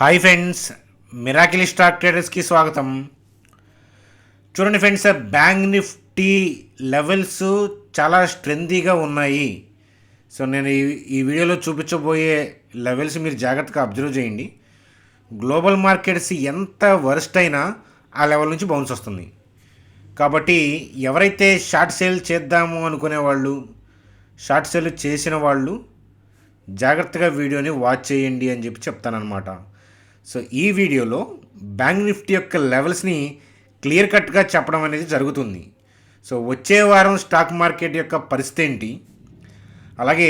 Hi friends, miracle stock ట్రేడర్స్కి స్వాగతం. చూడండి friends, bank Nifty levels చాలా స్ట్రెంతీగా ఉన్నాయి. సో నేను ఈ వీడియోలో చూపించబోయే లెవెల్స్ మీరు జాగ్రత్తగా అబ్జర్వ్ చేయండి. గ్లోబల్ మార్కెట్స్ ఎంత వర్స్ట్ అయినా ఆ లెవెల్ నుంచి బౌన్స్ వస్తుంది. కాబట్టి ఎవరైతే షార్ట్ సేల్ చేద్దాము అనుకునే వాళ్ళు, షార్ట్ సేల్ చేసిన వాళ్ళు జాగ్రత్తగా వీడియోని వాచ్ చేయండి అని చెప్పి చెప్తానన్నమాట. సో ఈ వీడియోలో బ్యాంక్ నిఫ్టీ యొక్క లెవెల్స్ని క్లియర్ కట్గా చెప్పడం అనేది జరుగుతుంది. సో వచ్చే వారం స్టాక్ మార్కెట్ యొక్క పరిస్థితి ఏంటి, అలాగే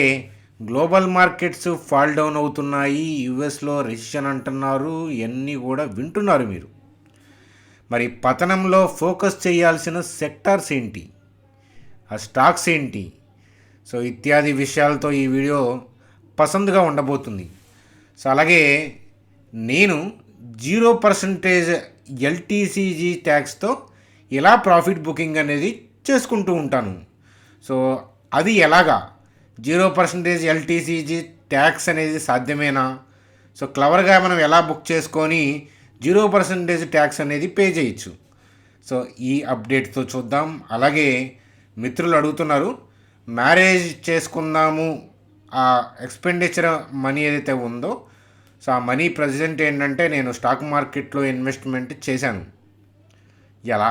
గ్లోబల్ మార్కెట్స్ ఫాల్ డౌన్ అవుతున్నాయి, యుఎస్లో రెసిషన్ అంటున్నారు, ఇవన్నీ కూడా వింటున్నారు మీరు. మరి పతనంలో ఫోకస్ చేయాల్సిన సెక్టార్స్ ఏంటి, ఆ స్టాక్స్ ఏంటి, సో ఇత్యాది విషయాలతో ఈ వీడియో పసందుగా ఉండబోతుంది. సో అలాగే నేను 0% ఎల్టీసీజీ ట్యాక్స్తో ఇలా ప్రాఫిట్ బుకింగ్ అనేది చేసుకుంటూ ఉంటాను. సో అది ఎలాగా 0% ఎల్టీసీజీ ట్యాక్స్ అనేది సాధ్యమేనా, సో క్లవర్గా మనం ఎలా బుక్ చేసుకొని 0% ట్యాక్స్ అనేది పే చేయొచ్చు. సో ఈ అప్డేట్తో చూద్దాం. అలాగే మిత్రులు అడుగుతున్నారు, మ్యారేజ్ చేసుకుందాము, ఆ ఎక్స్పెండిచర్ మనీ ఏదైతే ఉందో, సో ఆ మనీ ప్రజెంట్ ఏంటంటే నేను స్టాక్ మార్కెట్లో ఇన్వెస్ట్మెంట్ చేశాను. ఎలా,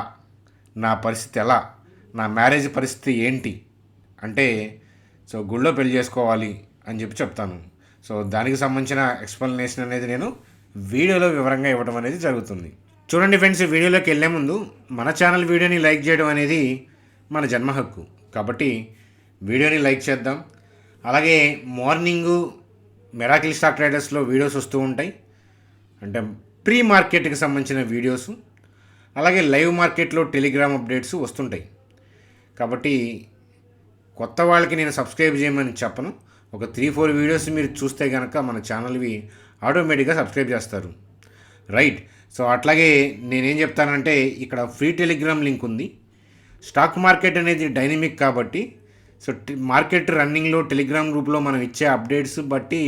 నా పరిస్థితి ఎలా, నా మ్యారేజ్ పరిస్థితి ఏంటి అంటే, సో గుళ్ళో పెళ్లి చేసుకోవాలి అని చెప్పి చెప్తాను. సో దానికి సంబంధించిన ఎక్స్ప్లెనేషన్ అనేది నేను వీడియోలో వివరంగా ఇవ్వడం అనేది జరుగుతుంది. చూడండి ఫ్రెండ్స్, వీడియోలోకి వెళ్ళే ముందు మన ఛానల్ వీడియోని లైక్ చేయడం అనేది మన జన్మ హక్కు. కాబట్టి వీడియోని లైక్ చేద్దాం. అలాగే మార్నింగు మిరాకిల్ స్టాక్ ట్రేడర్స్లో వీడియోస్ వస్తూ ఉంటాయి, అంటే ప్రీ మార్కెట్కి సంబంధించిన వీడియోస్, అలాగే లైవ్ మార్కెట్లో టెలిగ్రామ్ అప్డేట్స్ వస్తుంటాయి. కాబట్టి కొత్త వాళ్ళకి నేను సబ్స్క్రైబ్ చేయమని చెప్పను. ఒక 3-4 వీడియోస్ మీరు చూస్తే కనుక మన ఛానల్వి ఆటోమేటిక్గా సబ్స్క్రైబ్ చేస్తారు, రైట్. సో అట్లాగే నేనేం చెప్తానంటే, ఇక్కడ ఫ్రీ టెలిగ్రామ్ లింక్ ఉంది. స్టాక్ మార్కెట్ అనేది డైనమిక్ కాబట్టి, సో మార్కెట్ రన్నింగ్లో టెలిగ్రామ్ గ్రూప్లో మనం ఇచ్చే అప్డేట్స్ బట్టి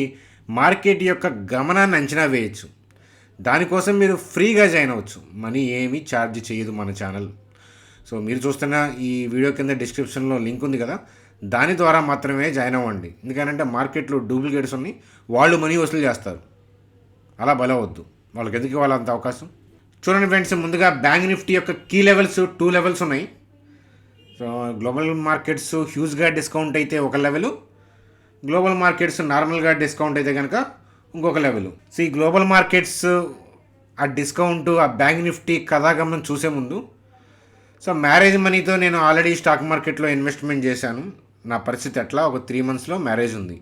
మార్కెట్ యొక్క గమనాన్ని అంచనా వేయచ్చు. దానికోసం మీరు ఫ్రీగా జాయిన్ అవ్వచ్చు, మనీ ఏమీ ఛార్జ్ చేయదు మన ఛానల్. సో మీరు చూస్తున్న ఈ వీడియో కింద డిస్క్రిప్షన్లో లింక్ ఉంది కదా, దాని ద్వారా మాత్రమే జాయిన్ అవ్వండి. ఎందుకంటే మార్కెట్లో డూప్లికేట్స్ ఉన్నాయి, వాళ్ళు మనీ వసూలు చేస్తారు. అలా బలవద్దు, వాళ్ళకి ఎందుకు ఇవ్వాలంత అవకాశం. చూడండి ఫ్రెండ్స్, ముందుగా బ్యాంక్ నిఫ్టీ యొక్క కీ లెవెల్స్ 2 లెవెల్స్ ఉన్నాయి. సో గ్లోబల్ మార్కెట్స్ హ్యూజ్గా డిస్కౌంట్ అయితే ఒక లెవెలు, గ్లోబల్ మార్కెట్స్ నార్మల్గా డిస్కౌంట్ అయితే కనుక ఇంకొక లెవెలు. సో ఈ గ్లోబల్ మార్కెట్స్ ఆ డిస్కౌంట్, ఆ బ్యాంక్ నిఫ్టీ కథాగమనం చూసే ముందు, సో మ్యారేజ్ మనీతో నేను ఆల్రెడీ స్టాక్ మార్కెట్లో ఇన్వెస్ట్మెంట్ చేశాను. నా పరిస్థితి ఎట్లా, ఒక 3 monthsలో మ్యారేజ్ ఉంది.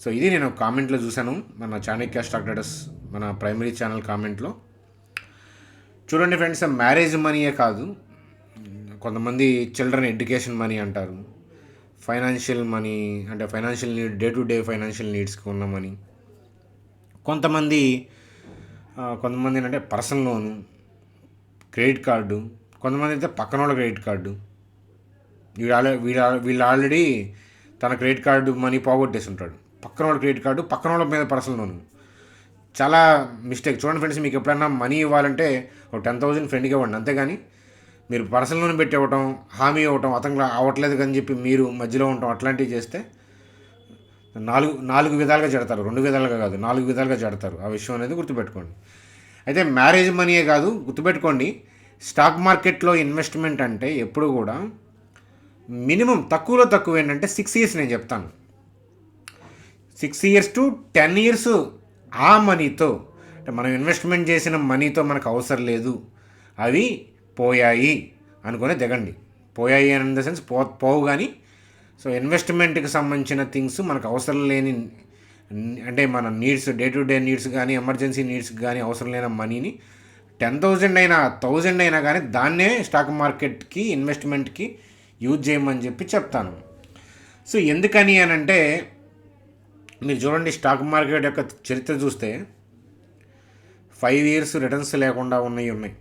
సో ఇది నేను కామెంట్లో చూశాను, మన చాణక్య స్టాక్ ట్రేడర్స్ మన ప్రైమరీ ఛానల్ కామెంట్లో. చూడండి ఫ్రెండ్స్, మ్యారేజ్ మనీయే కాదు, కొంతమంది చిల్డ్రన్ ఎడ్యుకేషన్ మనీ అంటారు, ఫైనాన్షియల్ మనీ అంటే financial need, day to day financial నీడ్స్కి ఉన్న మనీ. కొంతమంది అంటే పర్సనల్ లోను, క్రెడిట్ కార్డు, కొంతమంది అయితే పక్కన వాళ్ళ క్రెడిట్ కార్డు. వీళ్ళు ఆల్రెడీ తన క్రెడిట్ కార్డు మనీ పోగొట్టేసి ఉంటాడు, పక్కన వాళ్ళ క్రెడిట్ కార్డు, పక్కన వాళ్ళ మీద పర్సనల్ లోను. చాలా మిస్టేక్. చూడండి ఫ్రెండ్స్, మీకు ఎప్పుడైనా మనీ ఇవ్వాలంటే ఒక 10,000 ఫ్రెండ్కి ఇవ్వండి, అంతేగాని మీరు పర్సనల్ లోన్ పెట్టి ఇవ్వటం, హామీ ఇవ్వటం, అతను అవ్వట్లేదు అని చెప్పి మీరు మధ్యలో ఉండటం, అట్లాంటివి చేస్తే నాలుగు విధాలుగా జడతారు. 2 విధాలుగా కాదు, 4 విధాలుగా జడతారు. ఆ విషయం అనేది గుర్తుపెట్టుకోండి. అయితే మ్యారేజ్ మనీయే కాదు, గుర్తుపెట్టుకోండి, స్టాక్ మార్కెట్లో ఇన్వెస్ట్మెంట్ అంటే ఎప్పుడు కూడా మినిమం తక్కువలో తక్కువ ఏంటంటే 6 years నేను చెప్తాను. 6 years to 10 years ఆ మనీతో, అంటే మనం ఇన్వెస్ట్మెంట్ చేసిన మనీతో మనకు అవసరం లేదు, అవి పోయాయి అనుకునే దిగండి. పోయాయి ఇన్ ద సెన్స్ పోవు కానీ, సో ఇన్వెస్ట్మెంట్కి సంబంధించిన థింగ్స్ మనకు అవసరం లేని, అంటే మన needs, day to day needs కానీ ఎమర్జెన్సీ నీడ్స్కి కానీ అవసరం లేని మనీని 10,000 అయినా 1,000 అయినా కానీ దాన్నే స్టాక్ మార్కెట్కి ఇన్వెస్ట్మెంట్కి యూజ్ చేయమని చెప్పి చెప్తాను. సో ఎందుకని అని అంటే, మీరు చూడండి స్టాక్ మార్కెట్ యొక్క చరిత్ర చూస్తే 5 years రిటర్న్స్ లేకుండా ఉన్నాయి,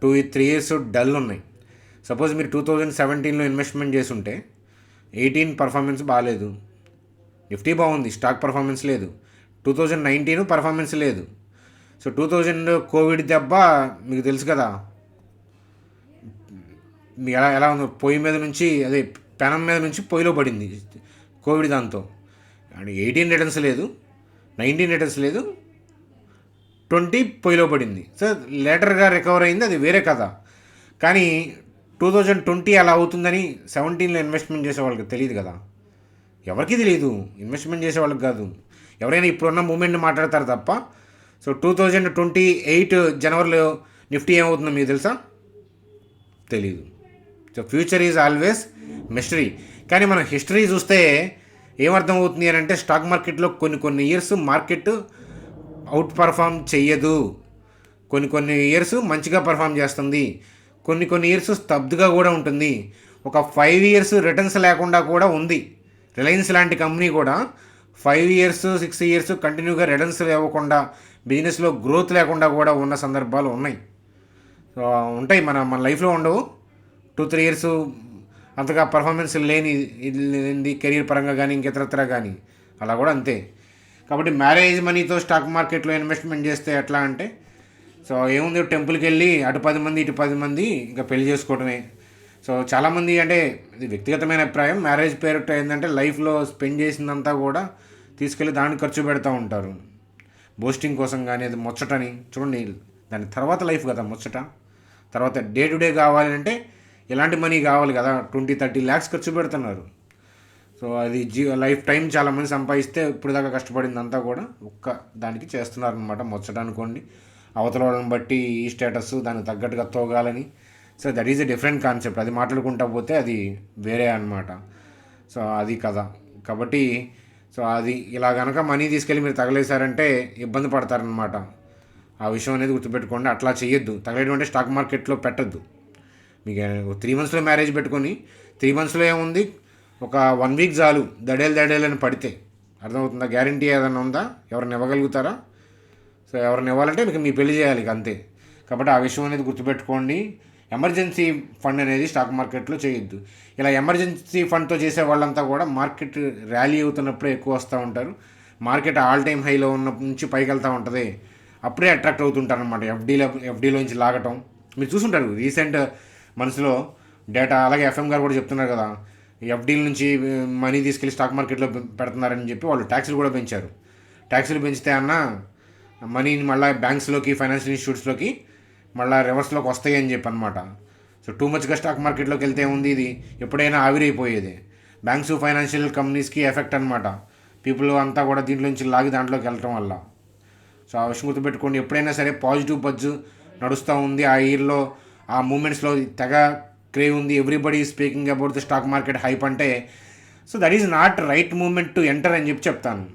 2-3 years డల్ ఉన్నాయి. సపోజ్ మీరు 2017లో ఇన్వెస్ట్మెంట్ చేసి ఉంటే 18 పర్ఫార్మెన్స్ బాగాలేదు, నిఫ్టీ బాగుంది, స్టాక్ పర్ఫార్మెన్స్ లేదు. 2019 పర్ఫార్మెన్స్ లేదు. సో 2000 కోవిడ్ దెబ్బ మీకు తెలుసు కదా, మీకు ఎలా ఉంది, పొయ్యి మీద నుంచి అదే పెనం మీద నుంచి పొయ్యిలో పడింది కోవిడ్. దాంతో అండ్ 18 రిటర్న్స్ లేదు, 19 రిటర్న్స్ లేదు, 20 పొయ్యిలో పడింది. సో లేటర్గా రికవర్ అయింది, అది వేరే కథ. కానీ 2020 అలా అవుతుందని 17లో ఇన్వెస్ట్మెంట్ చేసే వాళ్ళకి తెలియదు కదా, ఎవరికి తెలియదు, ఇన్వెస్ట్మెంట్ చేసే వాళ్ళకి కాదు. ఎవరైనా ఇప్పుడున్న మూమెంట్ని మాట్లాడతారు తప్ప. సో 2028 జనవరిలో నిఫ్టీ ఏమవుతుందో మీకు తెలుసా? తెలీదు. So future is always mystery. కానీ మనం హిస్టరీ చూస్తే ఏమర్థం అవుతుంది అని అంటే, స్టాక్ మార్కెట్లో కొన్ని ఇయర్స్ మార్కెట్ అవుట్ పర్ఫామ్ చెయ్యదు, కొన్ని ఇయర్స్ మంచిగా పర్ఫామ్ చేస్తుంది, కొన్ని ఇయర్స్ స్తబ్దుగా కూడా ఉంటుంది. ఒక 5 ఇయర్స్ రిటర్న్స్ లేకుండా కూడా ఉంది. రిలయన్స్ లాంటి కంపెనీ కూడా 5 ఇయర్స్ 6 ఇయర్స్ కంటిన్యూగా రిటర్న్స్ ఇవ్వకుండా, బిజినెస్లో గ్రోత్ లేకుండా కూడా ఉన్న సందర్భాలు ఉన్నాయి. సో ఉంటాయి, మన లైఫ్లో ఉండవు. 2-3 ఇయర్స్ అంతగా పర్ఫార్మెన్స్ లేని కెరీర్ పరంగా కానీ ఇంకెతరత్ర కానీ అలా కూడా అంతే. కాబట్టి మ్యారేజ్ మనీతో స్టాక్ మార్కెట్లో ఇన్వెస్ట్మెంట్ చేస్తే ఎట్లా అంటే, సో ఏముంది, టెంపుల్కి వెళ్ళి అటు 10 మంది ఇటు 10 మంది ఇంకా పెళ్లి చేసుకోవడమే. సో చాలామంది, అంటే ఇది వ్యక్తిగతమైన అభిప్రాయం, మ్యారేజ్ పేరుట ఏంటంటే లైఫ్లో స్పెండ్ చేసిందంతా కూడా తీసుకెళ్ళి దానికి ఖర్చు పెడతా ఉంటారు, బోస్టింగ్ కోసం కానీ, అది ముచ్చటని చూడండి. దాని తర్వాత లైఫ్ కదా ముచ్చట, తర్వాత డే టు డే కావాలంటే ఎలాంటి మనీ కావాలి కదా, 20-30 lakhs ఖర్చు పెడుతున్నారు. సో అది లైఫ్ టైం చాలామంది సంపాదిస్తే ఇప్పుడు దాకా కష్టపడిందంతా కూడా ఒక్క దానికి చేస్తున్నారు అనమాట, ముచ్చట అనుకోండి. అవతల వాళ్ళని బట్టి ఈ స్టేటస్ దానికి తగ్గట్టుగా తోగాలని. So that is a different concept. అది మాట్లాడుకుంటా పోతే అది వేరే అనమాట. సో అది కదా. కాబట్టి సో అది ఇలా కనుక మనీ తీసుకెళ్ళి మీరు తగలేశారంటే ఇబ్బంది పడతారనమాట. ఆ విషయం అనేది గుర్తుపెట్టుకోండి. అట్లా చేయొద్దు. తగలేయడం అంటే స్టాక్ మార్కెట్లో పెట్టద్దు. మీకు 3 monthsలో మ్యారేజ్ పెట్టుకొని 3 monthsలో ఏముంది, ఒక 1 week చాలు దడేలని పడితే. అర్థమవుతుందా? గ్యారంటీ ఏదైనా ఉందా? ఎవరిని ఇవ్వగలుగుతారా? సో ఎవరిని ఇవ్వాలంటే మీకు మీ పెళ్లి చేయాలి అంతే. కాబట్టి ఆ విషయం అనేది గుర్తుపెట్టుకోండి. ఎమర్జెన్సీ ఫండ్ అనేది స్టాక్ మార్కెట్లో చేయొద్దు. ఇలా ఎమర్జెన్సీ ఫండ్తో చేసే వాళ్ళంతా కూడా మార్కెట్ ర్యాలీ అవుతున్నప్పుడే ఎక్కువ వస్తూ ఉంటారు. మార్కెట్ ఆల్ టైమ్ హైలో ఉన్న నుంచి పైకి వెళ్తూ ఉంటుంది, అప్పుడే అట్రాక్ట్ అవుతుంటారు అనమాట. ఎఫ్డీలోంచి లాగటం మీరు చూసుంటారు రీసెంట్ మనసులో డేటా. అలాగే ఎఫ్ఎం గారు కూడా చెప్తున్నారు కదా, ఎఫ్డీల నుంచి మనీ తీసుకెళ్ళి స్టాక్ మార్కెట్లో పెడుతున్నారని చెప్పి వాళ్ళు ట్యాక్సులు కూడా పెంచారు. ట్యాక్సులు పెంచితే అన్న మనీని మళ్ళీ బ్యాంక్స్లోకి, ఫైనాన్షియల్ ఇన్స్టిట్యూట్స్లోకి మళ్ళీ రివర్స్లోకి వస్తాయి అని చెప్పి అనమాట. సో టూ మచ్గా స్టాక్ మార్కెట్లోకి వెళ్తే ఉంది, ఇది ఎప్పుడైనా ఆవిరైపోయేది. బ్యాంక్స్, ఫైనాన్షియల్ కంపెనీస్కి ఎఫెక్ట్ అనమాట. పీపుల్ అంతా కూడా దీంట్లోంచి లాగి దాంట్లోకి వెళ్ళటం వల్ల. సో ఆ విషయం గుర్తుపెట్టుకోండి. ఎప్పుడైనా సరే పాజిటివ్ బజ్ నడుస్తూ ఉంది, ఆ ఇయర్లో ఆ మూమెంట్స్లో తెగ క్రేవ్ ఉంది, everybody speaking about the stock market hype అంటే, so that is not right moment to enter అని చెప్పి చెప్తాను.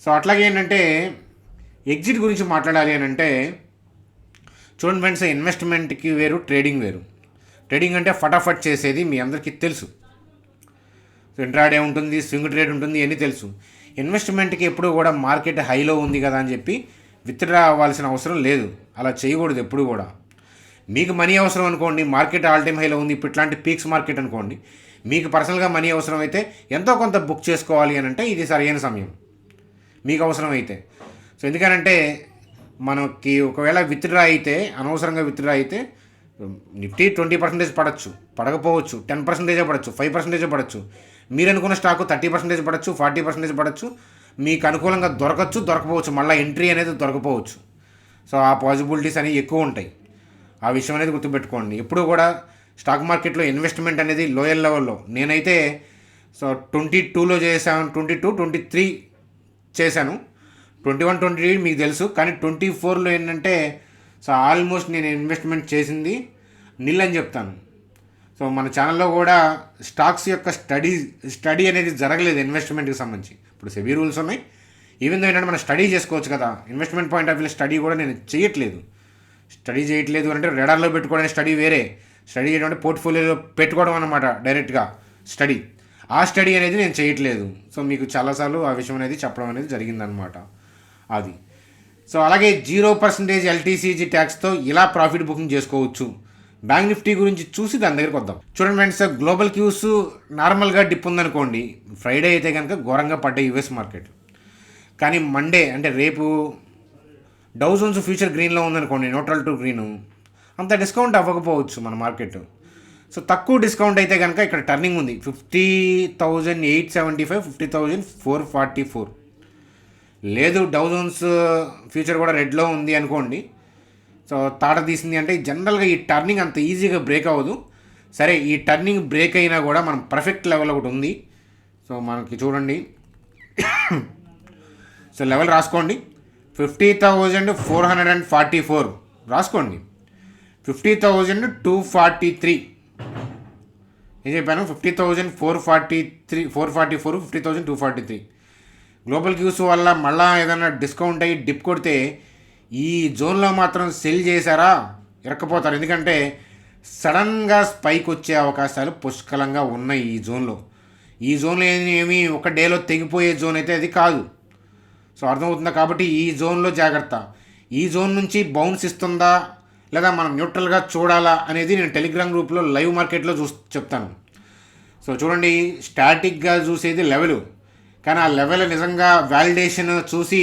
సో అట్లాగే ఏంటంటే ఎగ్జిట్ గురించి మాట్లాడాలి అని అంటే, చూడండి ఫ్రెండ్స్, ఇన్వెస్ట్మెంట్కి వేరు, ట్రేడింగ్ వేరు. ట్రేడింగ్ అంటే ఫటాఫట్ చేసేది మీ అందరికీ తెలుసు. ఇంట్రాడే ఉంటుంది, స్వింగ్ ట్రేడ్ ఉంటుంది, ఇవన్నీ తెలుసు. ఇన్వెస్ట్మెంట్కి ఎప్పుడు కూడా మార్కెట్ హైలో ఉంది కదా అని చెప్పి విత్డ్రా అవ్వాల్సిన అవసరం లేదు. అలా చేయకూడదు ఎప్పుడు కూడా. మీకు మనీ అవసరం అనుకోండి, మార్కెట్ ఆల్ టైమ్ హైలో ఉంది, ఇప్పుడు ఇట్లాంటి పీక్స్ మార్కెట్ అనుకోండి, మీకు పర్సనల్గా మనీ అవసరం అయితే ఎంతో కొంత బుక్ చేసుకోవాలి అని అంటే ఇది సరైన సమయం మీకు అవసరం అయితే. సో ఎందుకనంటే మనకి ఒకవేళ విత్డ్రా అయితే, అనవసరంగా విత్డ్రా అయితే నిఫ్టీ 20% పడవచ్చు, పడకపోవచ్చు, 10% పడవచ్చు, 5% పడవచ్చు. మీరు అనుకున్న స్టాకు 30% పడవచ్చు, 40% పడవచ్చు. మీకు అనుకూలంగా దొరకపోవచ్చు, మళ్ళీ ఎంట్రీ అనేది దొరకపోవచ్చు. సో ఆ పాసిబిలిటీస్ అనేవి ఎక్కువ ఉంటాయి. ఆ విషయం అనేది గుర్తుపెట్టుకోండి. ఎప్పుడు కూడా స్టాక్ మార్కెట్లో ఇన్వెస్ట్మెంట్ అనేది లోయర్ లెవెల్లో, నేనైతే సో 22లో చేశాను, 22, 23 చేశాను, 21, 23 మీకు తెలుసు. కానీ 24లో ఏంటంటే సో ఆల్మోస్ట్ నేను ఇన్వెస్ట్మెంట్ చేసింది నిల్ అని చెప్తాను. సో మన ఛానల్లో కూడా స్టాక్స్ యొక్క స్టడీ అనేది జరగలేదు ఇన్వెస్ట్మెంట్కి సంబంధించి. ఇప్పుడు సెబీ రూల్స్ ఉన్నాయి, ఈవెన్ దో ఏంటంటే మనం స్టడీ చేసుకోవచ్చు కదా. Investment point of view study కూడా నేను స్టడీ చేయట్లేదు అంటే రెడార్లో పెట్టుకోవడానికి స్టడీ వేరే, స్టడీ చేయడం అంటే పోర్ట్ఫోలియోలో పెట్టుకోవడం అనమాట డైరెక్ట్గా స్టడీ. ఆ స్టడీ అనేది నేను చేయట్లేదు. సో మీకు చాలాసార్లు ఆ విషయం అనేది చెప్పడం అనేది జరిగిందనమాట అది. సో అలాగే 0% ఎల్టీసీజీ ట్యాక్స్తో ఇలా ప్రాఫిట్ బుకింగ్ చేసుకోవచ్చు. బ్యాంక్ నిఫ్టీ గురించి చూసి దాని దగ్గరికి వద్దాం. చూడండి ఫ్రెండ్స్, గ్లోబల్ క్యూస్ నార్మల్గా డిప్ ఉందనుకోండి, ఫ్రైడే అయితే కనుక ఘోరంగా పడ్డాయి యుఎస్ మార్కెట్. కానీ మండే అంటే రేపు డౌ జోన్స్ ఫ్యూచర్ గ్రీన్లో ఉందనుకోండి, న్యూట్రల్ టు గ్రీను, అంత డిస్కౌంట్ అవ్వకపోవచ్చు మన మార్కెట్. సో తక్కువ డిస్కౌంట్ అయితే కనుక ఇక్కడ టర్నింగ్ ఉంది 50,875, 50,444. లేదు డౌ జోన్స్ ఫ్యూచర్ కూడా రెడ్లో ఉంది అనుకోండి, సో తాట తీసింది అంటే జనరల్గా ఈ టర్నింగ్ అంత ఈజీగా బ్రేక్ అవ్వదు. సరే ఈ టర్నింగ్ బ్రేక్ అయినా కూడా మనం పర్ఫెక్ట్ లెవెల్ ఒకటి ఉంది. సో మనకి చూడండి, సో లెవెల్ రాసుకోండి, 50,444 రాసుకోండి, 50,243 ఏం చెప్పాను, 50,443, 444, 50,243. గ్లోబల్ క్యూస్ వల్ల మళ్ళీ ఏదైనా డిస్కౌంట్ అయ్యి డిప్ కొడితే ఈ జోన్లో మాత్రం సెల్ చేశారా ఇరక్కపోతారు. ఎందుకంటే సడన్గా స్పైక్ వచ్చే అవకాశాలు పుష్కలంగా ఉన్నాయి ఈ జోన్లో. ఈ జోన్లో ఏమి ఒక డేలో తెగిపోయే జోన్ అయితే అది కాదు. సో అర్థమవుతుందా? కాబట్టి ఈ జోన్లో జాగ్రత్త. ఈ జోన్ నుంచి బౌన్స్ ఇస్తుందా లేదా మనం న్యూట్రల్గా చూడాలా అనేది నేను టెలిగ్రామ్ గ్రూప్లో లైవ్ మార్కెట్లో చెప్తాను. సో చూడండి, స్టాటిక్గా చూసేది లెవెల్, కానీ ఆ లెవెల్ నిజంగా వ్యాలిడేషన్ చూసి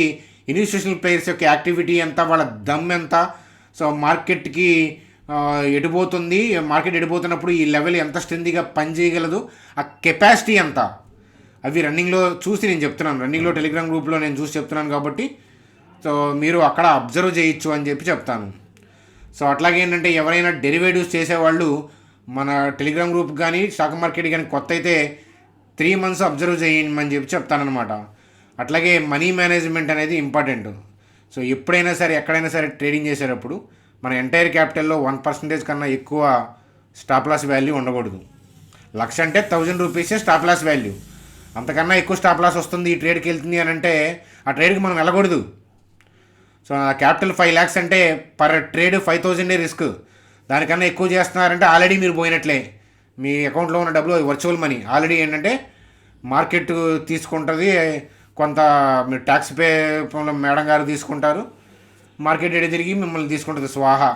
ఇన్స్టిట్యూషనల్ ప్లేయర్స్ యొక్క యాక్టివిటీ ఎంత, వాళ్ళ దమ్ ఎంత, సో మార్కెట్కి ఎడిపోతుంది, మార్కెట్ ఎడిపోతున్నప్పుడు ఈ లెవెల్ ఎంత స్ట్రెంత్గా పనిచేయగలదు, ఆ కెపాసిటీ ఎంత, అవి రన్నింగ్లో చూసి నేను చెప్తున్నాను. రన్నింగ్లో టెలిగ్రామ్ గ్రూప్లో నేను చూసి చెప్తున్నాను కాబట్టి సో మీరు అక్కడ అబ్జర్వ్ చేయొచ్చు అని చెప్పి చెప్తాను. సో అట్లాగే ఏంటంటే ఎవరైనా డెరివేటివ్స్ చేసేవాళ్ళు మన టెలిగ్రామ్ గ్రూప్ కానీ స్టాక్ మార్కెట్ కానీ కొత్త అయితే 3 months అబ్జర్వ్ చేయమని చెప్పి చెప్తానమాట. అట్లాగే మనీ మేనేజ్మెంట్ అనేది ఇంపార్టెంట్. సో ఎప్పుడైనా సరే ఎక్కడైనా సరే ట్రేడింగ్ చేసేటప్పుడు మన ఎంటైర్ క్యాపిటల్లో 1% కన్నా ఎక్కువ స్టాప్ లాస్ వాల్యూ ఉండకూడదు. 1,00,000 అంటే 1,000 రూపీసే స్టాప్ లాస్ వాల్యూ. అంతకన్నా ఎక్కువ స్టాప్ లాస్ వస్తుంది, ఈ ట్రేడ్కి వెళ్తుంది అని అంటే ఆ ట్రేడ్కి మనం వెళ్ళకూడదు. సో క్యాపిటల్ 5 lakhs అంటే పర్ ట్రేడ్ 5,000 రిస్క్. దానికన్నా ఎక్కువ చేస్తున్నారంటే ఆల్రెడీ మీరు పోయినట్లే. మీ అకౌంట్లో ఉన్న డబ్బులు వర్చువల్ మనీ ఆల్రెడీ ఏంటంటే మార్కెట్ తీసుకుంటుంది, కొంత మీరు ట్యాక్స్ పే మేడం గారు తీసుకుంటారు, మార్కెట్ ఎడి తిరిగి మిమ్మల్ని తీసుకుంటుంది స్వాహా.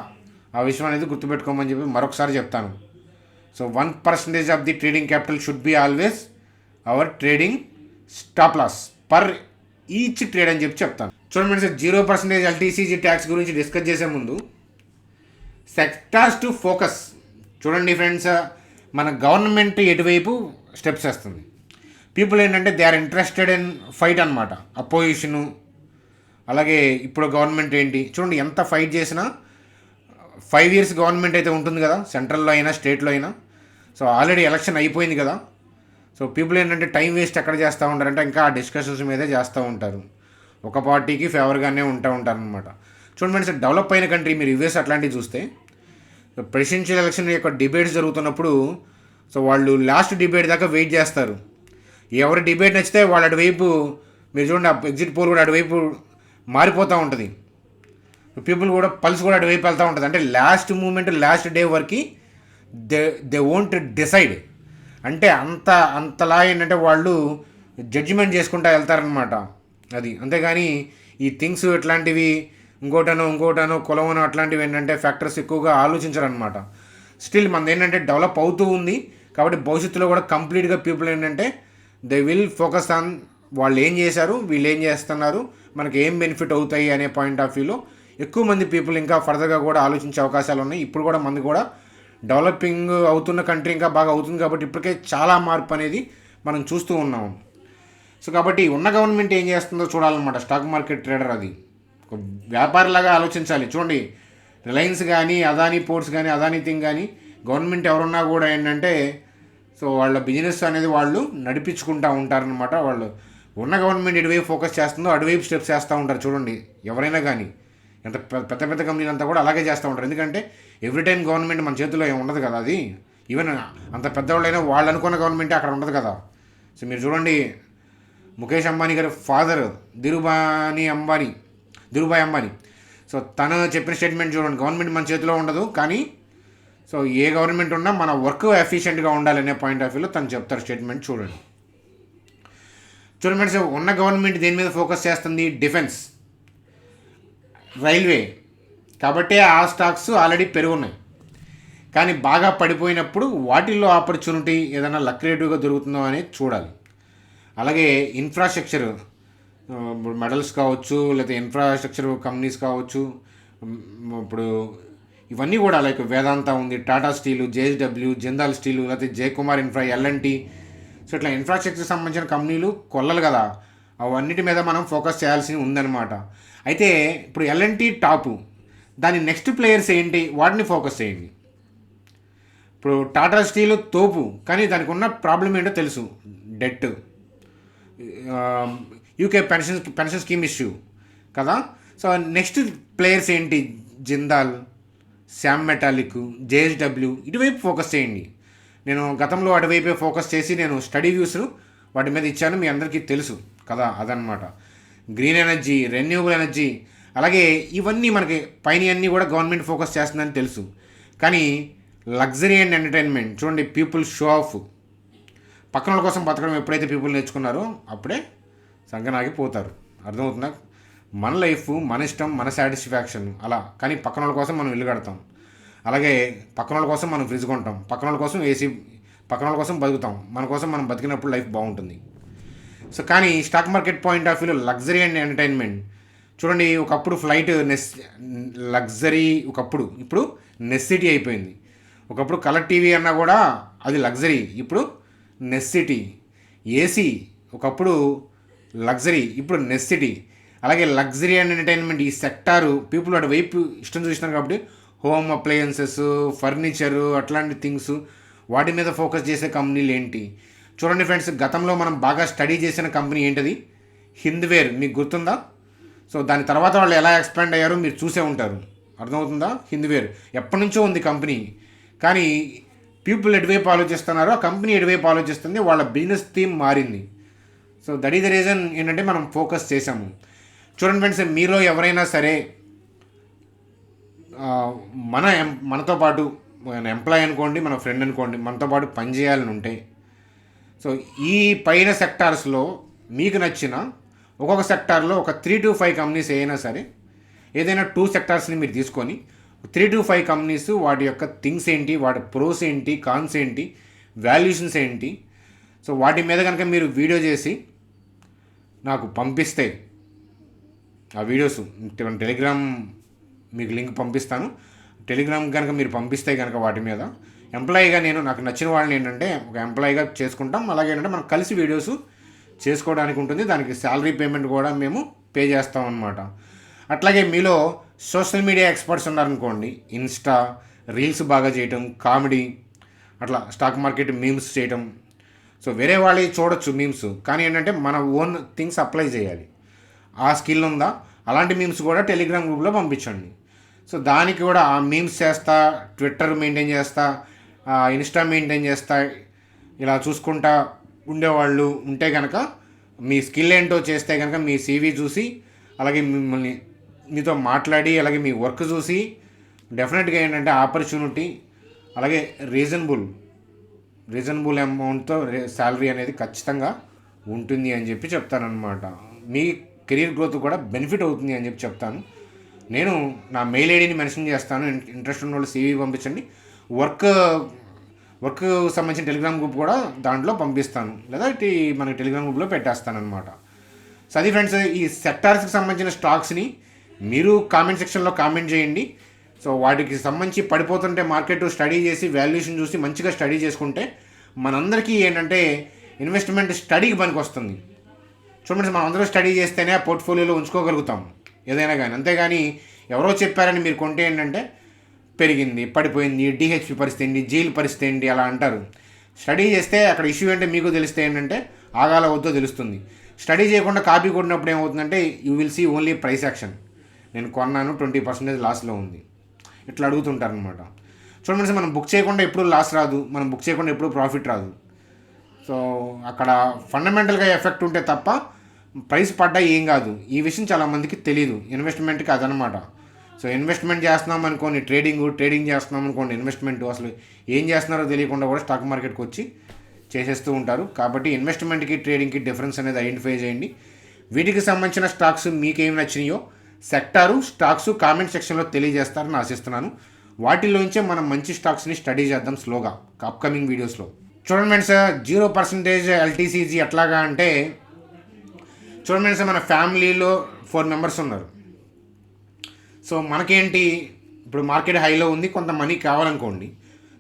ఆ విషయం అనేది గుర్తుపెట్టుకోమని చెప్పి మరొకసారి చెప్తాను. So 1% of the trading capital should be always our trading stop loss per each trade అని చెప్పి చెప్తాను. చూడండి సార్, 0% ఎల్టీసీజీ ట్యాక్స్ గురించి డిస్కస్ చేసే ముందు సెక్టార్స్ టు ఫోకస్. చూడండి ఫ్రెండ్స్, మన గవర్నమెంట్ ఎటువైపు స్టెప్స్ వేస్తుంది, పీపుల్ ఏంటంటే they are interested in fight అనమాట, అపోజిషను. అలాగే ఇప్పుడు గవర్నమెంట్ ఏంటి చూడండి, ఎంత ఫైట్ చేసినా 5 years గవర్నమెంట్ అయితే ఉంటుంది కదా, సెంట్రల్లో అయినా స్టేట్లో అయినా. సో ఆల్రెడీ ఎలక్షన్ అయిపోయింది కదా. సో పీపుల్ ఏంటంటే టైం వేస్ట్ ఎక్కడ చేస్తూ ఉంటారంటే ఇంకా ఆ డిస్కషన్స్ మీదే చేస్తూ ఉంటారు, ఒక పార్టీకి ఫేవర్గానే ఉంటారనమాట. చూడండి సార్, డెవలప్ అయిన కంట్రీ మీరు యూఎస్ అట్లాంటివి చూస్తే ప్రెసిడెన్షియల్ ఎలక్షన్ యొక్క డిబేట్స్ జరుగుతున్నప్పుడు సో వాళ్ళు లాస్ట్ డిబేట్ దాకా వెయిట్ చేస్తారు. ఎవరి డిబేట్ నచ్చితే వాళ్ళు అటువైపు, మీరు చూడండి ఆ ఎగ్జిట్ పోల్ కూడా అటువైపు మారిపోతూ ఉంటుంది, పీపుల్ కూడా పల్స్ కూడా అటువైపు వెళ్తూ ఉంటుంది. అంటే లాస్ట్ మూమెంట్ లాస్ట్ డే వరకు దే వోంట్ డిసైడ్. అంటే అంతలా ఏంటంటే వాళ్ళు జడ్జిమెంట్ చేసుకుంటూ వెళ్తారనమాట అది. అంతేగాని ఈ థింగ్స్ ఇట్లాంటివి ఇంకోటనో కులమనో అట్లాంటివి ఏంటంటే ఫ్యాక్టర్స్ ఎక్కువగా ఆలోచించరనమాట. స్టిల్ మనది ఏంటంటే డెవలప్ అవుతూ ఉంది కాబట్టి భవిష్యత్తులో కూడా కంప్లీట్గా పీపుల్ ఏంటంటే దే విల్ ఫోకస్ ఆన్ వాళ్ళు ఏం చేశారు, వీళ్ళు ఏం చేస్తున్నారు, మనకి ఏం బెనిఫిట్ అవుతాయి అనే పాయింట్ ఆఫ్ వ్యూలో ఎక్కువ మంది పీపుల్ ఇంకా ఫర్దర్గా కూడా ఆలోచించే అవకాశాలు ఉన్నాయి. ఇప్పుడు కూడా మంది కూడా డెవలపింగ్ అవుతున్న కంట్రీ ఇంకా బాగా అవుతుంది కాబట్టి ఇప్పటికే చాలా మార్పు అనేది మనం చూస్తూ ఉన్నాం. సో కాబట్టి ఉన్న గవర్నమెంట్ ఏం చేస్తుందో చూడాలన్నమాట. స్టాక్ మార్కెట్ ట్రేడర్ అది ఒక వ్యాపారిలాగా ఆలోచించాలి. చూడండి, రిలయన్స్ కానీ అదానీ పోర్ట్స్ కానీ అదానీ థింగ్ కానీ గవర్నమెంట్ ఎవరున్నా కూడా ఏంటంటే సో వాళ్ళ బిజినెస్ అనేది వాళ్ళు నడిపించుకుంటూ ఉంటారనమాట. వాళ్ళు ఉన్న గవర్నమెంట్ ఎటువైపు ఫోకస్ చేస్తుందో అటువైపు స్టెప్స్ చేస్తూ ఉంటారు. చూడండి, ఎవరైనా కానీ ఎంత పెద్ద పెద్ద కంపెనీలు అంతా కూడా అలాగే చేస్తూ ఉంటారు. ఎందుకంటే ఎవ్రీ టైం గవర్నమెంట్ మన చేతిలో ఏమి ఉండదు కదా. అది ఈవెన్ అంత పెద్దవాళ్ళైనా వాళ్ళు అనుకున్న గవర్నమెంటే అక్కడ ఉండదు కదా. సో మీరు చూడండి, ముఖేష్ అంబానీ గారి ఫాదర్ ధీరుభాయ్ అంబానీ, సో తను చెప్పిన స్టేట్మెంట్ చూడండి, గవర్నమెంట్ మన చేతిలో ఉండదు కానీ సో ఏ గవర్నమెంట్ ఉన్నా మన వర్క్ ఎఫిషియెంట్గా ఉండాలనే పాయింట్ ఆఫ్ వ్యూలో తను చెప్తారు స్టేట్మెంట్. చూడండి సార్, ఉన్న గవర్నమెంట్ దేని మీద ఫోకస్ చేస్తుంది, డిఫెన్స్, రైల్వే. కాబట్టి ఆ స్టాక్స్ ఆల్రెడీ పెరుగున్నాయి. కానీ బాగా పడిపోయినప్పుడు వాటిల్లో ఆపర్చునిటీ ఏదైనా లక్రేటివ్గా దొరుకుతుందో అనేది చూడాలి. అలాగే ఇన్ఫ్రాస్ట్రక్చర్, మెటల్స్ కావచ్చు, లేకపోతే ఇన్ఫ్రాస్ట్రక్చర్ కంపెనీస్ కావచ్చు. ఇప్పుడు ఇవన్నీ కూడా లైక్ వేదాంత ఉంది, Tata steel, JSW, Jindal steel, లేకపోతే జయకుమార్ ఇన్ఫ్రా, ఎల్ఎన్టీ. సో ఇట్లా ఇన్ఫ్రాస్ట్రక్చర్ సంబంధించిన కంపెనీలు కొల్లలు కదా, అవన్నిటి మీద మనం ఫోకస్ చేయాల్సి ఉందన్నమాట. అయితే ఇప్పుడు ఎల్ఎన్టీ టాపు, దాని నెక్స్ట్ ప్లేయర్స్ ఏంటి, వాటిని ఫోకస్ చేయండి. ఇప్పుడు టాటా స్టీలు తోపు, కానీ దానికి ఉన్న ప్రాబ్లం ఏంటో తెలుసు, debt, UK pension scheme issue కదా. సో నెక్స్ట్ ప్లేయర్స్ ఏంటి, జిందాల్, శామ్ మెటాలిక్, జేఎస్డబ్ల్యూ, ఇటువైపు ఫోకస్ చేయండి. నేను గతంలో అటువైపే ఫోకస్ చేసి నేను స్టడీ వ్యూస్ వాటి మీద ఇచ్చాను, మీ అందరికీ తెలుసు కదా. అదనమాట గ్రీన్ ఎనర్జీ, రెన్యూబుల్ ఎనర్జీ, అలాగే ఇవన్నీ మనకి పైన అన్నీ కూడా గవర్నమెంట్ ఫోకస్ చేస్తుందని తెలుసు. కానీ లగ్జరీ అండ్ ఎంటర్టైన్మెంట్ చూడండి, పీపుల్ షో ఆఫ్, పక్కన వాళ్ళ కోసం బతకడం ఎప్పుడైతే పీపుల్ నేర్చుకున్నారో అప్పుడే సంగనాగిపోతారు. అర్థమవుతుందా? మన లైఫ్, మన ఇష్టం, మన సాటిస్ఫాక్షన్ అలా. కానీ పక్కన వాళ్ళ కోసం మనం ఇల్లు కడతాం, అలాగే పక్కన వాళ్ళ కోసం మనం ఫ్రిడ్జ్ కొంటాం, పక్కన వాళ్ళ కోసం ఏసీ, పక్కన వాళ్ళ కోసం బతుకుతాం, మన కోసం మనం బతికినప్పుడు లైఫ్ బాగుంటుంది. సో కానీ స్టాక్ మార్కెట్ పాయింట్ ఆఫ్ వ్యూలో లగ్జరీ అండ్ ఎంటర్టైన్మెంట్ చూడండి, ఒకప్పుడు ఫ్లైట్ లగ్జరీ, ఒకప్పుడు, ఇప్పుడు నెస్సిటీ అయిపోయింది. ఒకప్పుడు కలర్ టీవీ అన్నా కూడా అది లగ్జరీ, ఇప్పుడు నెస్సిటీ. ఏసీ ఒకప్పుడు లగ్జరీ, ఇప్పుడు నెస్సిటీ. అలాగే లగ్జరీ అండ్ ఎంటర్టైన్మెంట్ ఈ సెక్టారు పీపుల్ వాటి వైపు ఇష్టం చూసినారు కాబట్టి హోమ్ అప్లయన్సెస్, ఫర్నిచరు, అట్లాంటి థింగ్స్, వాటి మీద ఫోకస్ చేసే కంపెనీలు ఏంటి చూడండి ఫ్రెండ్స్. గతంలో మనం బాగా స్టడీ చేసిన కంపెనీ ఏంటది, హింద్వేర్, మీకు గుర్తుందా? సో దాని తర్వాత వాళ్ళు ఎలా ఎక్స్పాండ్ అయ్యారో మీరు చూసే ఉంటారు. అర్థమవుతుందా? హింద్వేర్ ఎప్పటి నుంచో ఉంది కంపెనీ, కానీ పీపుల్ ఎటువైపు ఆలోచిస్తున్నారో ఆ కంపెనీ ఎటువైపు ఆలోచిస్తుంది, వాళ్ళ బిజినెస్ థీమ్ మారింది. So that is the reason ఏంటంటే మనం ఫోకస్ చేసాము. చూడండి ఫ్రెండ్స్, మీలో ఎవరైనా సరే మనతో పాటు మన ఎంప్లాయ్ అనుకోండి, మన ఫ్రెండ్ అనుకోండి, మనతో పాటు పనిచేయాలని ఉంటే, సో ఈ పైన సెక్టార్స్లో మీకు నచ్చిన ఒక్కొక్క సెక్టార్లో ఒక 3 to 5 కంపెనీస్ అయినా సరే, ఏదైనా 2 సెక్టార్స్ని మీరు తీసుకొని 3 to 5 కంపెనీస్ వాటి యొక్క థింగ్స్ ఏంటి, వాటి ప్రోస్ ఏంటి, కాన్స్ ఏంటి, వాల్యుయేషన్స్ ఏంటి, సో వాటి మీద కనుక మీరు వీడియో చేసి నాకు పంపిస్తే, ఆ వీడియోస్ టెలిగ్రామ్ మీకు లింక్ పంపిస్తాను, టెలిగ్రామ్ కనుక మీరు పంపిస్తే కనుక వాటి మీద ఎంప్లాయీగా నాకు నచ్చిన వాళ్ళని ఏంటంటే ఒక ఎంప్లాయీగా చేసుకుంటాం. అలాగే ఏంటంటే మనం కలిసి వీడియోస్ చేసుకోవడానికి ఉంటుంది, దానికి శాలరీ పేమెంట్ కూడా మేము పే చేస్తాం అన్నమాట. అట్లాగే మీలో సోషల్ మీడియా ఎక్స్పర్ట్స్ ఉన్నారనుకోండి, ఇన్స్టా రీల్స్ బాగా చేయటం, కామెడీ, అట్లా స్టాక్ మార్కెట్ మీమ్స్ చేయటం. సో వేరే వాళ్ళవి చూడొచ్చు మీమ్స్, కానీ ఏంటంటే మన ఓన్ థింగ్స్ అప్లై చేయాలి. ఆ స్కిల్ ఉందా, అలాంటి మీమ్స్ కూడా టెలిగ్రామ్ గ్రూప్లో పంపించండి. సో దానికి కూడా ఆ మీమ్స్ చేస్తా, ట్విట్టర్ మెయింటైన్ చేస్తా, ఇన్స్టా మెయింటైన్ చేస్తా, ఇలా చూసుకుంటా ఉండేవాళ్ళు ఉంటే కనుక మీ స్కిల్ ఏంటో చేస్తే కనుక మీ సీవీ చూసి, అలాగే మిమ్మల్ని మీతో మాట్లాడి, అలాగే మీ వర్క్ చూసి డెఫినెట్గా ఏంటంటే ఆపర్చునిటీ, అలాగే రీజనబుల్ అమౌంట్తో శాలరీ అనేది ఖచ్చితంగా ఉంటుంది అని చెప్పి చెప్తానమాట. మీ కెరీర్ గ్రోత్ కూడా బెనిఫిట్ అవుతుంది అని చెప్పి చెప్తాను. నేను నా మెయిల్ ఐడిని మెన్షన్ చేస్తాను, ఇంట్రెస్ట్ ఉన్న వాళ్ళు సీవీ పంపించండి. వర్క్ సంబంధించిన టెలిగ్రామ్ గ్రూప్ కూడా దాంట్లో పంపిస్తాను, లేదా మనకి టెలిగ్రామ్ గ్రూప్లో పెట్టేస్తాను అనమాట. సో అది ఫ్రెండ్స్, ఈ సెక్టార్స్కి సంబంధించిన స్టాక్స్ని మీరు కామెంట్ సెక్షన్లో కామెంట్ చేయండి. సో వాటికి సంబంధించి పడిపోతుంటే మార్కెట్ స్టడీ చేసి వాల్యుయేషన్ చూసి మంచిగా స్టడీ చేసుకుంటే మనందరికీ ఏంటంటే ఇన్వెస్ట్మెంట్ స్టడీకి పనికి వస్తుంది. చూడండి, మనం అందరూ స్టడీ చేస్తేనే ఆ పోర్ట్ఫోలియోలో ఉంచుకోగలుగుతాం ఏదైనా కానీ. అంతేగాని ఎవరో చెప్పారని మీరు కొంటే ఏంటంటే పెరిగింది, పడిపోయింది, డిహెచ్పి పరిస్థితి ఏంటి, జైలు పరిస్థితి ఏంటి అలా అంటారు. స్టడీ చేస్తే అక్కడ ఇష్యూ ఏంటంటే మీకు తెలిస్తే ఏంటంటే ఆగాల వద్దో తెలుస్తుంది. స్టడీ చేయకుండా కాపీ కొట్టినప్పుడు ఏమవుతుందంటే you will see only price action. నేను కొన్నాను 20% లాస్లో ఉంది, ఇట్లా అడుగుతుంటారనమాట. చూడండి, మనం బుక్ చేయకుండా ఎప్పుడు లాస్ రాదు, మనం బుక్ చేయకుండా ఎప్పుడు ప్రాఫిట్ రాదు. సో అక్కడ ఫండమెంటల్గా ఎఫెక్ట్ ఉంటే తప్ప ప్రైస్ పడ్డా ఏం కాదు. ఈ విషయం చాలామందికి తెలియదు. ఇన్వెస్ట్మెంట్కి అదనమాట. సో ఇన్వెస్ట్మెంట్ చేస్తున్నాం అనుకోండి, ట్రేడింగ్ చేస్తున్నాం అనుకోండి, ఇన్వెస్ట్మెంట్ అసలు ఏం చేస్తున్నారో తెలియకుండా కూడా స్టాక్ మార్కెట్కి వచ్చి చేసేస్తూ ఉంటారు. కాబట్టి ఇన్వెస్ట్మెంట్కి ట్రేడింగ్కి డిఫరెన్స్ అనేది ఐడెంటిఫై చేయండి. వీటికి సంబంధించిన స్టాక్స్ మీకేమి నచ్చినాయో సెక్టారు, స్టాక్స్ కామెంట్ సెక్షన్లో తెలియజేస్తారని ఆశిస్తున్నాను. వాటిలోంచే మనం మంచి స్టాక్స్ని స్టడీ చేద్దాం స్లోగా అప్కమింగ్ వీడియోస్లో. చూడండి ఫ్రెండ్స్, 0% LTCG ఎట్లాగా అంటే చూడండి ఫ్రెండ్స్, మన ఫ్యామిలీలో 4 మెంబర్స్ ఉన్నారు. సో మనకేంటి, ఇప్పుడు మార్కెట్ హైలో ఉంది, కొంత మనీ కావాలనుకోండి.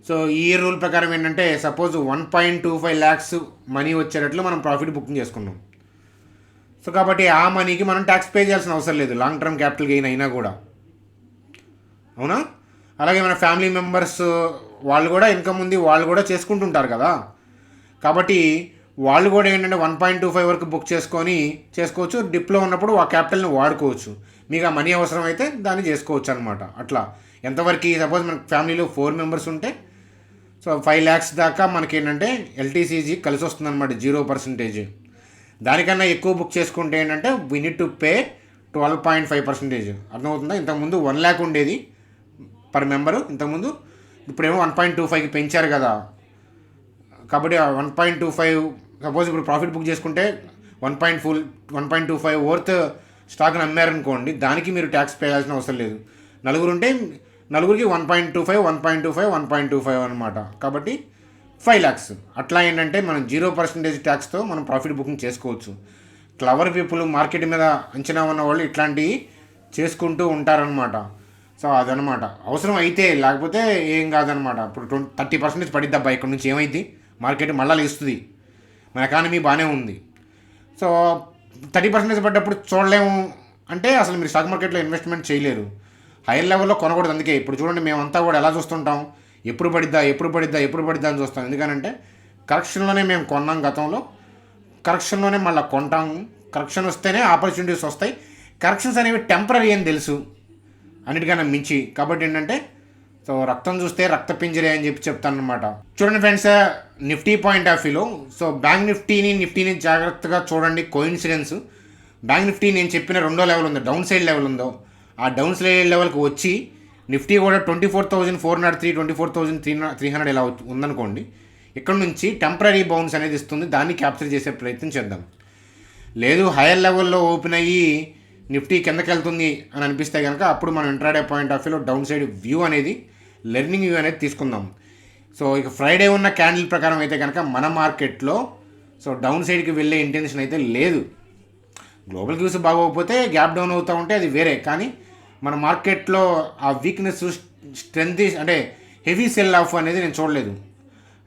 సో ఈ రూల్ ప్రకారం ఏంటంటే, సపోజ్ 1.25 ల్యాక్స్ మనీ వచ్చేటట్లు మనం ప్రాఫిట్ బుకింగ్ చేసుకున్నాం. సో కాబట్టి ఆ మనీకి మనం ట్యాక్స్ పే చేయాల్సిన అవసరం లేదు, లాంగ్ టర్మ్ క్యాపిటల్ గెయిన్ అయినా కూడా. అవునా? అలాగే మన ఫ్యామిలీ మెంబర్స్ వాళ్ళు కూడా ఇన్కమ్ ఉంది, వాళ్ళు కూడా చేసుకుంటుంటారు కదా. కాబట్టి వాళ్ళు కూడా ఏంటంటే 1.25 వరకు బుక్ చేసుకోవచ్చు. డిప్లో ఉన్నప్పుడు ఆ క్యాపిటల్ని వాడుకోవచ్చు. మీకు ఆ మనీ అవసరం అయితే దాన్ని చేసుకోవచ్చు అనమాట. అట్లా ఎంతవరకు, సపోజ్ మన ఫ్యామిలీలో 4 మెంబర్స్ ఉంటే సో 5 ల్యాక్స్ దాకా మనకి ఏంటంటే ఎల్టీసీజీ కలిసి వస్తుంది అనమాట, 0%. దానికన్నా ఎక్కువ బుక్ చేసుకుంటే ఏంటంటే వీ నీడ్ టు పే 12.5%. అర్థమవుతుందా? ఇంతకుముందు 1 ల్యాక్ ఉండేది పర్ మెంబరు ఇంతకుముందు, ఇప్పుడేమో 1.25కి పెంచారు కదా. కాబట్టి 1.25 సపోజ్ ఇప్పుడు ప్రాఫిట్ బుక్ చేసుకుంటే 1.25 వర్త్ స్టాక్ని అమ్మారనుకోండి, దానికి మీరు ట్యాక్స్ పే చేయాల్సిన అవసరం లేదు. నలుగురికి 1.25 అనమాట. కాబట్టి 5 ల్యాక్స్. అట్లా ఏంటంటే మనం 0% ట్యాక్స్తో మనం ప్రాఫిట్ బుకింగ్ చేసుకోవచ్చు. క్లవర్ పీపుల్, మార్కెట్ మీద అంచనా ఉన్న వాళ్ళు ఇట్లాంటివి చేసుకుంటూ ఉంటారనమాట. సో అదనమాట, అవసరం అయితే, లేకపోతే ఏం కాదనమాట. ఇప్పుడు 30% పడిద్దబ్బా, ఇక్కడ నుంచి ఏమైంది, మార్కెట్ మళ్ళీ లేస్తుంది, మన ఎకానమీ బాగానే ఉంది. సో 30% పడ్డప్పుడు చూడలేము అంటే అసలు మీరు స్టాక్ మార్కెట్లో ఇన్వెస్ట్మెంట్ చేయలేరు. హైయర్ లెవెల్లో కొనకూడదు. అందుకే ఇప్పుడు చూడండి, మేమంతా కూడా ఎలా చూస్తుంటాం, ఎప్పుడు పడిద్దా అని చూస్తాం. ఎందుకనంటే కరెక్షన్లోనే మేము కొన్నాం గతంలో, కరెక్షన్లోనే మళ్ళీ కొంటాము. కరెక్షన్ వస్తేనే ఆపర్చునిటీస్ వస్తాయి. కరెక్షన్స్ అనేవి టెంపరీ అని తెలుసు అన్నిటికన్నా మించి. కాబట్టి ఏంటంటే సో రక్తం చూస్తే రక్త పింజరే అని చెప్తాను అనమాట. చూడండి ఫ్రెండ్స్, నిఫ్టీ పాయింట్ ఆఫ్ వ్యూలో సో బ్యాంక్ నిఫ్టీని జాగ్రత్తగా చూడండి. కోయిన్సిడెన్స్, బ్యాంక్ నిఫ్టీ నేను చెప్పిన రెండో లెవెల్ ఉందో, డౌన్ సైడ్ లెవెల్ ఉందో, ఆ డౌన్ సైడ్ లెవెల్కి వచ్చి నిఫ్టీ కూడా 24,403 24,300 ఇలా ఉందనుకోండి, ఇక్కడ నుంచి టెంపరీ బౌన్స్ అనేది ఇస్తుంది. దాన్ని క్యాప్చర్ చేసే ప్రయత్నం చేద్దాం. లేదు హైయర్ లెవెల్లో ఓపెన్ అయ్యి నిఫ్టీ కిందకి వెళ్తుంది అని అనిపిస్తే కనుక అప్పుడు మనం ఇంట్రాడే పాయింట్ ఆఫ్ వ్యూలో డౌన్ సైడ్ వ్యూ అనేది, లెర్నింగ్ వ్యూ అనేది తీసుకుందాం. సో ఇక ఫ్రైడే ఉన్న క్యాండిల్ ప్రకారం అయితే కనుక మన మార్కెట్లో సో డౌన్ సైడ్కి వెళ్ళే ఇంటెన్షన్ అయితే లేదు. గ్లోబల్ క్యూస్ బాగోకపోతే గ్యాప్ డౌన్ అవుతూ ఉంటే అది వేరే. కానీ మన మార్కెట్లో ఆ వీక్నెస్, స్ట్రెంత్ అంటే హెవీ సెల్ ఆఫ్ అనేది నేను చూడలేదు.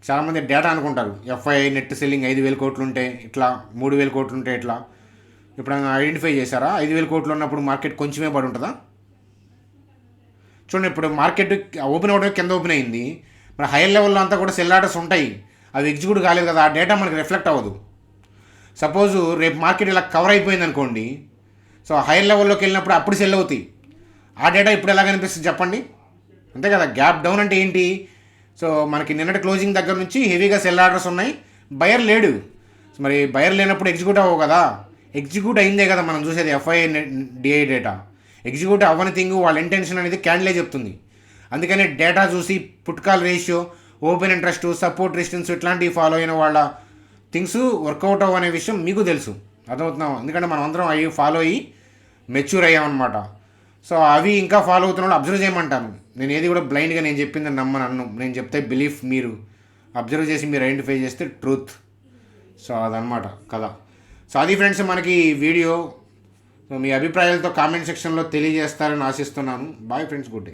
చాలామంది డేటా అనుకుంటారు, ఎఫ్ఐ నెట్ సెల్లింగ్ 5,000 కోట్లు ఉంటే ఇట్లా, 3,000 కోట్లు ఉంటే ఇట్లా. ఇప్పుడు ఐడెంటిఫై చేశారా? 5,000 కోట్లు ఉన్నప్పుడు మార్కెట్ కొంచెమే పడి ఉంటుందా? చూడండి, ఇప్పుడు మార్కెట్ ఓపెన్ అవ్వడం కింద ఓపెన్ అయింది, మరి హైయర్ లెవెల్లో అంతా కూడా సెల్ ఆర్డర్స్ ఉంటాయి, అవి ఎగ్జిక్యూట్ కాలేదు కదా, ఆ డేటా మనకి రిఫ్లెక్ట్ అవ్వదు. సపోజు రేపు మార్కెట్ ఇలా కవర్ అయిపోయింది అనుకోండి, సో హైయర్ లెవెల్లోకి వెళ్ళినప్పుడు అప్పుడు సెల్ అవుతాయి. ఆ డేటా ఇప్పుడు ఎలా కనిపిస్తుంది చెప్పండి? అంతే కదా. గ్యాప్ డౌన్ అంటే ఏంటి? సో మనకి నిన్నటి క్లోజింగ్ దగ్గర నుంచి హెవీగా సెల్ ఆర్డర్స్ ఉన్నాయి, బయర్ లేడు. మరి బయర్ లేనప్పుడు ఎగ్జిక్యూట్ అవ్వవు కదా. ఎగ్జిక్యూట్ అయిందే కదా మనం చూసేది ఎఫ్ఐ డిఐ డేటా. ఎగ్జిక్యూట్ అవ్వని థింగ్ వాళ్ళ ఇంటెన్షన్ అనేది క్యాండిలే చెప్తుంది. అందుకని డేటా చూసి పుట్కాల్ ratio, open interest, support resistance ఇట్లాంటివి ఫాలో అయిన వాళ్ళ థింగ్స్ వర్కౌట్ అవ్వనే విషయం మీకు తెలుసు. అర్థమవుతున్నాం? ఎందుకంటే మనం అందరం అవి ఫాలో అయ్యి మెచ్యూర్ అయ్యామన్నమాట. సో అవి ఇంకా ఫాలో అవుతున్న వాళ్ళు అబ్జర్వ్ చేయమంటాను. నేను ఏది కూడా బ్లైండ్గా నేను చెప్పిందని నమ్మను. నేను చెప్తే బిలీఫ్, మీరు అబ్జర్వ్ చేసి మీరు ఐడెంటిఫై చేస్తే ట్రూత్. సో అదనమాట కదా. సో అది ఫ్రెండ్స్ మనకి వీడియో. సో మీ అభిప్రాయాలతో కామెంట్ సెక్షన్లో తెలియజేస్తారని ఆశిస్తున్నాను. Bye friends, good day.